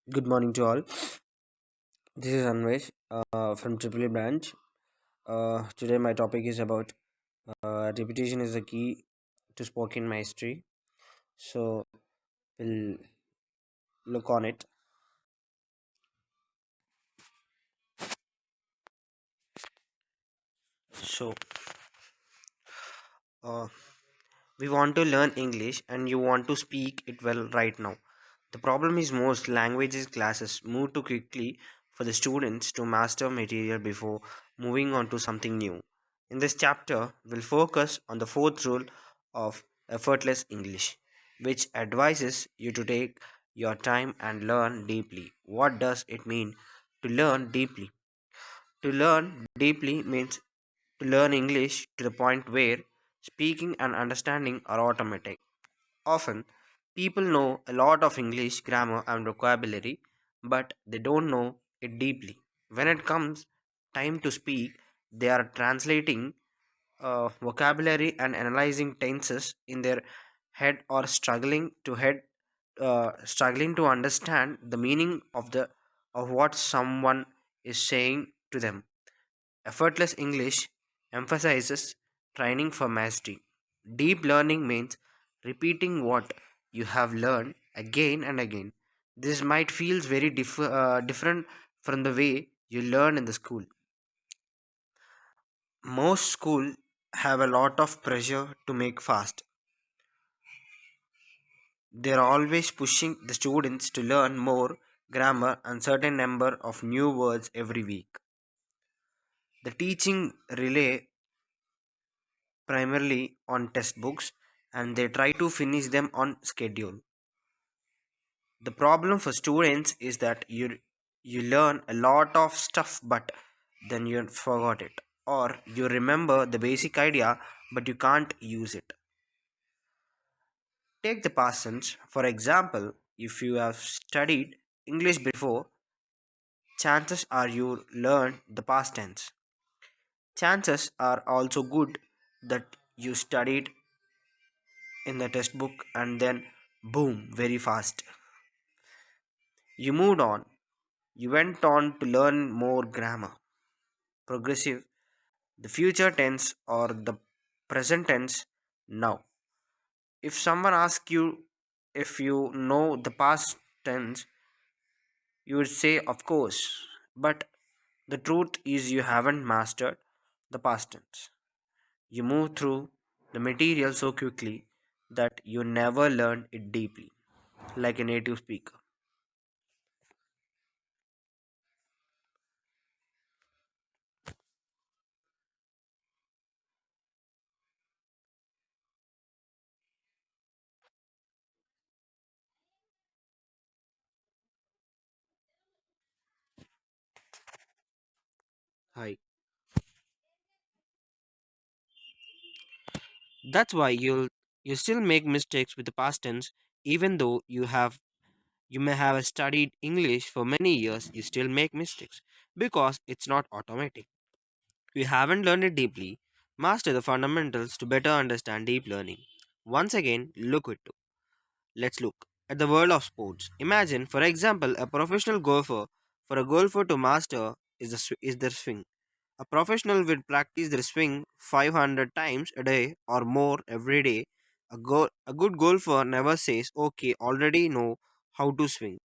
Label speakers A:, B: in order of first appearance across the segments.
A: Good morning to all. This is Anvesh from Triple E branch. Today my topic is about repetition is the key to spoken mastery. So we'll look on it. So uh, we want to learn English and you want to speak it well right now. The problem is most languages classes move too quickly for the students to master material before moving on to something new. In this chapter, we'll focus on the fourth rule of effortless English, which advises you to take your time and learn deeply. What does it mean to learn deeply? To learn deeply means to learn English to the point where speaking and understanding are automatic. Often, people know a lot of English grammar and vocabulary, but they don't know it deeply. When it comes time to speak, they are translating vocabulary and analyzing tenses in their head or struggling to understand the meaning of what someone is saying to them. Effortless English emphasizes training for mastery. Deep learning means repeating what you have learned again and again. This might feel very different from the way you learn in the school. Most schools have a lot of pressure to make fast. They are always pushing the students to learn more grammar and certain number of new words every week. The teaching rely primarily on textbooks and they try to finish them on schedule. The problem for students is that you learn a lot of stuff but then you forgot it, or you remember the basic idea but you can't use it. Take the past tense for example. If you have studied English before, chances are you learn the past tense. Chances are also good that you studied in the textbook and then boom, very fast. You moved on. You went on to learn more grammar, progressive, the future tense, or the present tense now. If someone asks you if you know the past tense, you would say, of course. But the truth is, you haven't mastered the past tense. You move through the material so quickly that you never learn it deeply, like a native speaker. Hi. That's why you still make mistakes with the past tense, even though you may have studied English for many years, you still make mistakes because it's not automatic. You haven't learned it deeply. Master the fundamentals to better understand deep learning. Once again, let's look at the world of sports. Imagine, for example, a professional golfer. For a golfer to master is their swing. A professional will practice their swing 500 times a day or more every day. A good golfer never says, okay, already know how to swing.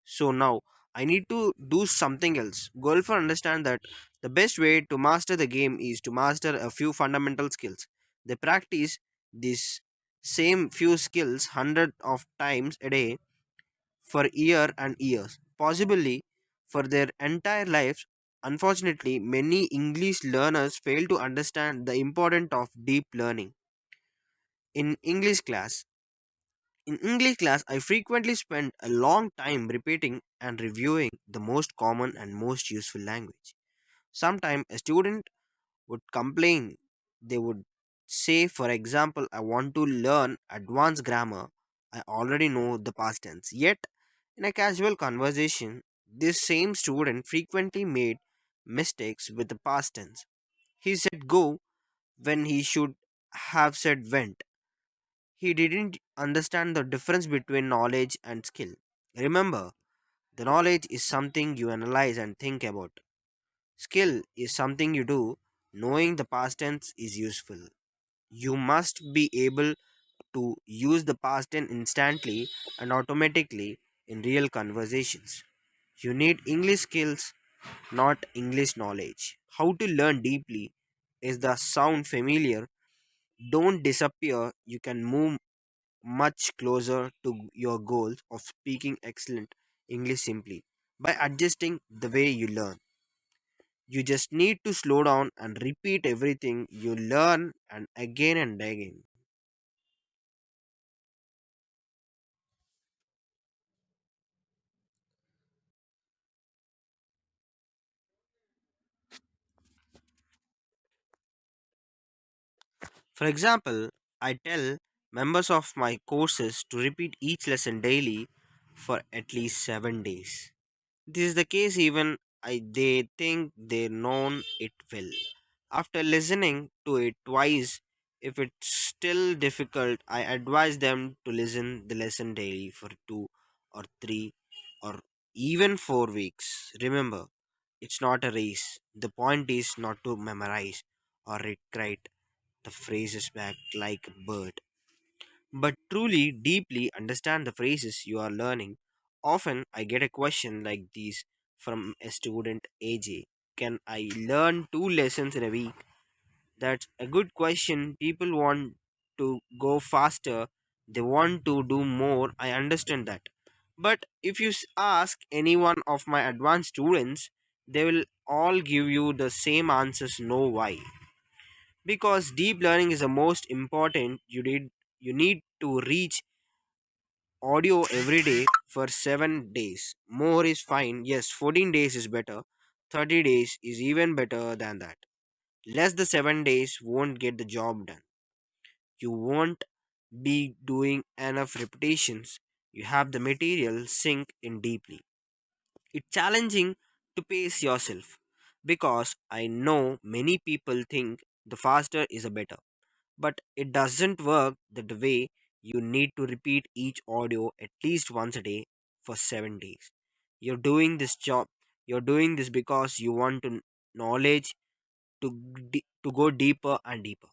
A: So now I need to do something else. Golfer understand that the best way to master the game is to master a few fundamental skills. They practice these same few skills hundred of times a day for year and years, possibly for their entire lives. Unfortunately, many English learners fail to understand the importance of deep learning. In English class, in English class, I frequently spend a long time repeating and reviewing the most common and most useful language. Sometimes a student would complain. They would say, for example, I want to learn advanced grammar. I already know the past tense. Yet, in a casual conversation, this same student frequently made mistakes with the past tense. He said go when he should have said went. He didn't understand the difference between knowledge and skill. Remember, The knowledge is something you analyze and think about. Skill is something you do. Knowing the past tense is useful. You must be able to use the past tense instantly and automatically in real conversations. You need English skills, not English knowledge. How to learn deeply is the sound familiar. Don't disappear. You can move much closer to your goals of speaking excellent English simply by adjusting the way you learn. You just need to slow down and repeat everything you learn and again and again. For example, I tell members of my courses to repeat each lesson daily for at least 7 days. This is the case even they think they know it well. After listening to it twice, if it's still difficult, I advise them to listen the lesson daily for 2 or 3 or even 4 weeks. Remember, it's not a race. The point is not to memorize or recite the phrases back like a bird, but truly deeply understand the phrases you are learning. Often I get a question like this from a student AJ. Can I learn 2 lessons in a week? That's a good question. People want to go faster, they want to do more. I understand that. But if you ask any one of my advanced students, they will all give you the same answers. No, why? Because deep learning is the most important. You need to reach audio every day for 7 days. More is fine. Yes, 14 days is better. 30 days is even better than that. Less the 7 days won't get the job done. You won't be doing enough repetitions. You have the material sink in deeply. It's challenging to pace yourself because I know many people think the faster is a better, but it doesn't work that way. You need to repeat each audio at least once a day for 7 days. You're doing this job, you're doing this because you want to knowledge to go deeper and deeper.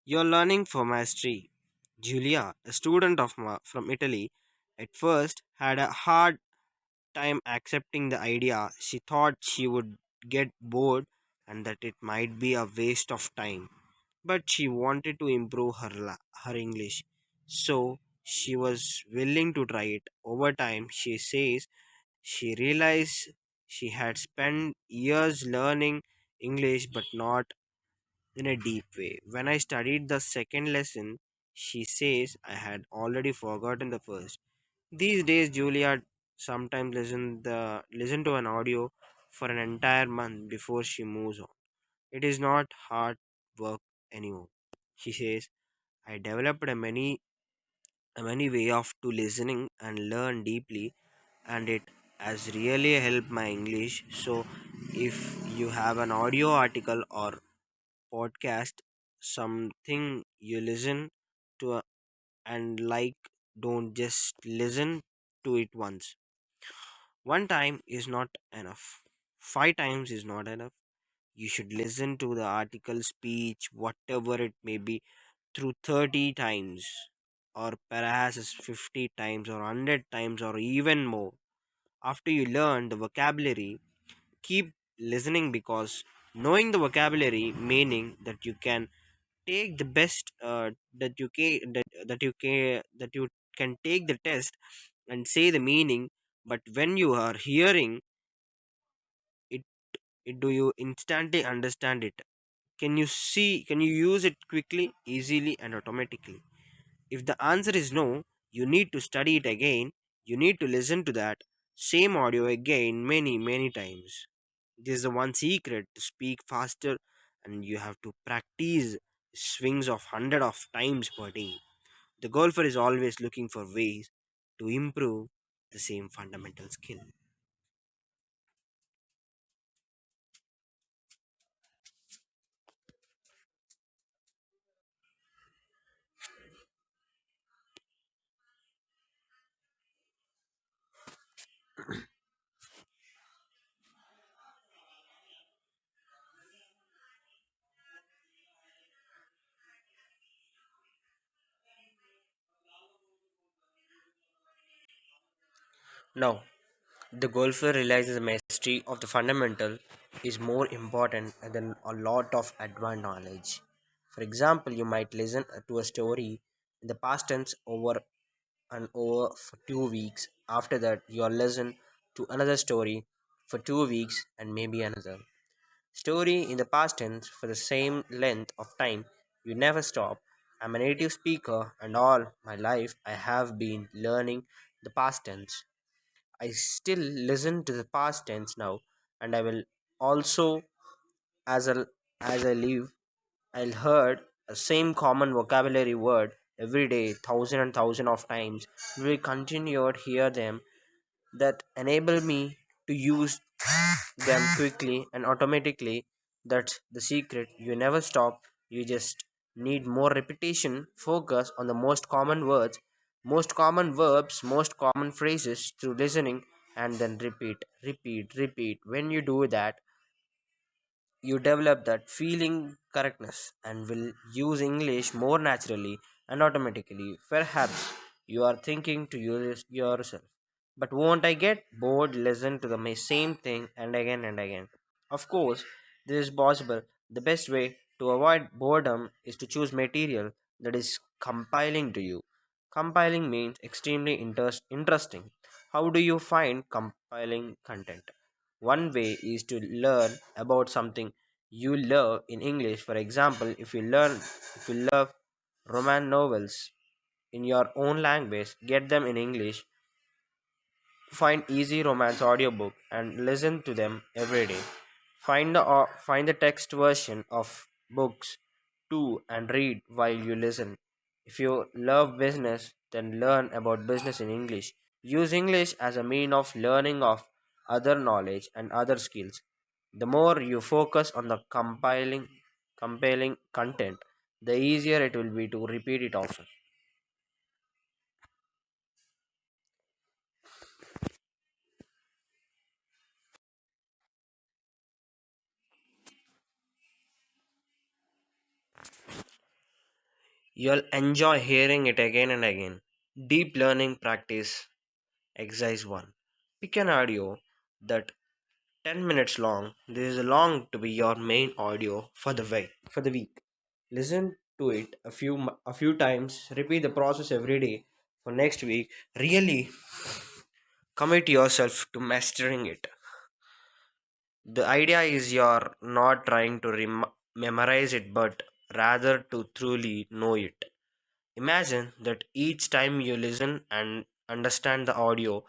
A: You're learning for mastery. Julia, a student from Italy, at first had a hard time accepting the idea. She thought she would get bored and that it might be a waste of time. But she wanted to improve her English, so she was willing to try it. Over time, she says she realized she had spent years learning English but not in a deep way. When I studied the second lesson, she says I had already forgotten the first. These days, Julia sometimes listen to an audio for an entire month before she moves on. It is not hard work anymore. She says I developed a many way of to listening and learn deeply, and it has really helped my English. So if you have an audio article or podcast, something you listen to and like, don't just listen to it once. One time is not enough. 5 times is not enough. You should listen to the article, speech, whatever it may be, through 30 times, or perhaps 50 times, or 100 times, or even more. After you learn the vocabulary, keep listening, because knowing the vocabulary meaning that you can take the best that you can take the test and say the meaning. But when you are hearing it, do you instantly understand it? Can you use it quickly, easily, and automatically? If the answer is no, you need to study it again. You need to listen to that same audio again many times. This is the one secret to speak faster, and you have to practice swings of hundred of times per day. The golfer is always looking for ways to improve the same fundamental skill. Now, the golfer realizes the mastery of the fundamental is more important than a lot of advanced knowledge. For example, you might listen to a story in the past tense over and over for 2 weeks. After that, you'll listen to another story for 2 weeks and maybe another story in the past tense for the same length of time. You never stop. I'm a native speaker, and all my life I have been learning the past tense. I still listen to the past tense now, and I will also, as I, as I live, I'll heard a same common vocabulary word every day, thousand and thousand of times. We continue to hear them that enable me to use them quickly and automatically. That's the secret. You never stop. You just need more repetition, focus on the most common words, most common verbs, most common phrases through listening, and then repeat, repeat, repeat. When you do that, you develop that feeling correctness and will use English more naturally and automatically. Perhaps you are thinking to use it yourself. But won't I get bored listen to the same thing and again and again? Of course, this is possible. The best way to avoid boredom is to choose material that is compiling to you. Compiling means extremely interesting. How do you find compiling content? One way is to learn about something you love in English. For example, if you love romance novels in your own language, get them in English. Find easy romance audiobook and listen to them every day. Find the text version of books too and read while you listen. If you love business, then learn about business in English. Use English as a mean of learning of other knowledge and other skills. The more you focus on the compiling content, the easier it will be to repeat it often. You'll enjoy hearing it again and again. Deep learning practice exercise 1. Pick an audio that 10 minutes long. This is long to be your main audio for the week. Listen to it a few times. Repeat the process every day for next week. Really commit yourself to mastering it. The idea is you're not trying to memorize it but rather to truly know it. Imagine that each time you listen and understand the audio,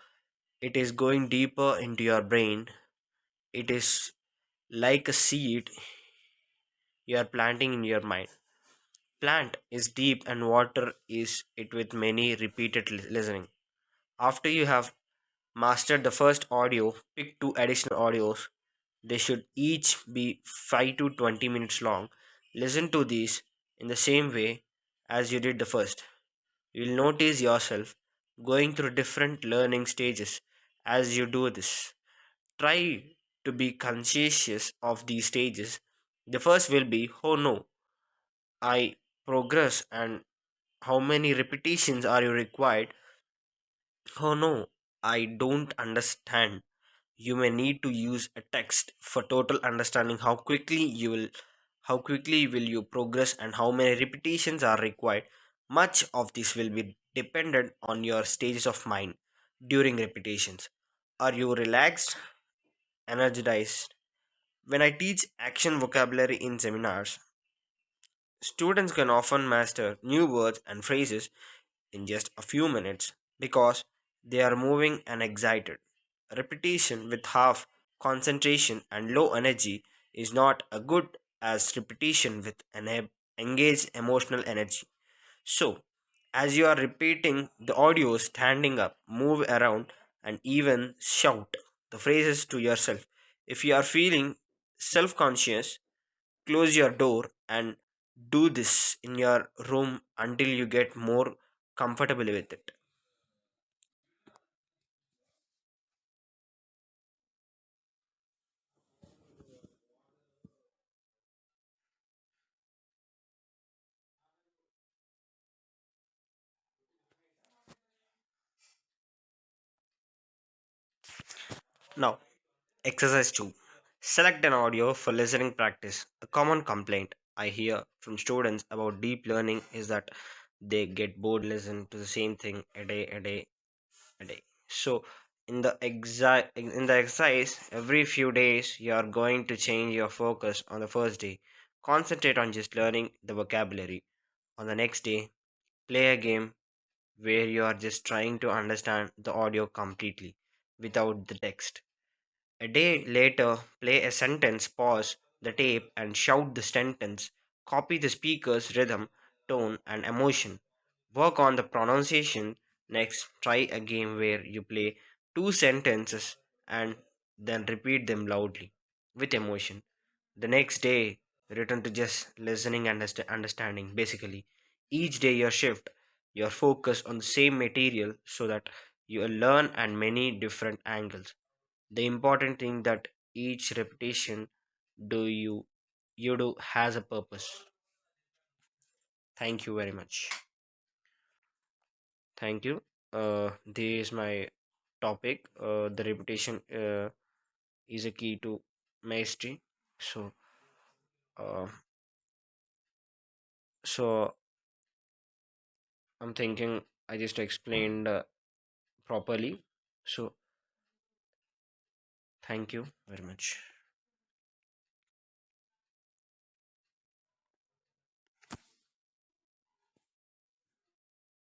A: it is going deeper into your brain. It is like a seed you are planting in your mind. Plant is deep and water is it with many repeated listening. After you have mastered the first audio, pick two additional audios. They should each be 5 to 20 minutes long. Listen to these in the same way as you did the first. You'll notice yourself going through different learning stages as you do this. Try to be conscientious of these stages. The first will be, oh no, I progress, and how many repetitions are you required? Oh no, I don't understand. You may need to use a text for total understanding how quickly will you progress and how many repetitions are required. Much of this will be dependent on your stages of mind during repetitions. Are you relaxed, energized? When I teach action vocabulary in seminars, students can often master new words and phrases in just a few minutes because they are moving and excited. Repetition with half concentration and low energy is not as good as repetition with an engaged emotional energy. So, As you are repeating the audio, standing up, move around, and even shout the phrases to yourself. If you are feeling self conscious, close your door and do this in your room until you get more comfortable with it. Now, exercise 2. Select an audio for listening practice. A common complaint I hear from students about deep learning is that they get bored listening to the same thing a day. So in the exercise, every few days you are going to change your focus. On the first day, concentrate on just learning the vocabulary. On the next day, play a game where you are just trying to understand the audio completely without the text. A day later, play a sentence, pause the tape, and shout the sentence. Copy the speaker's rhythm, tone, and emotion. Work on the pronunciation. Next, try a game where you play two sentences and then repeat them loudly with emotion. The next day, return to just listening and understanding. Basically, each day you shift your focus on the same material so that you will learn at many different angles. The important thing that each repetition do you do has a purpose. Thank you very much. Thank you. This is my topic. The repetition is a key to mastery. So, uh, so I'm thinking I just explained properly. So, thank you very much.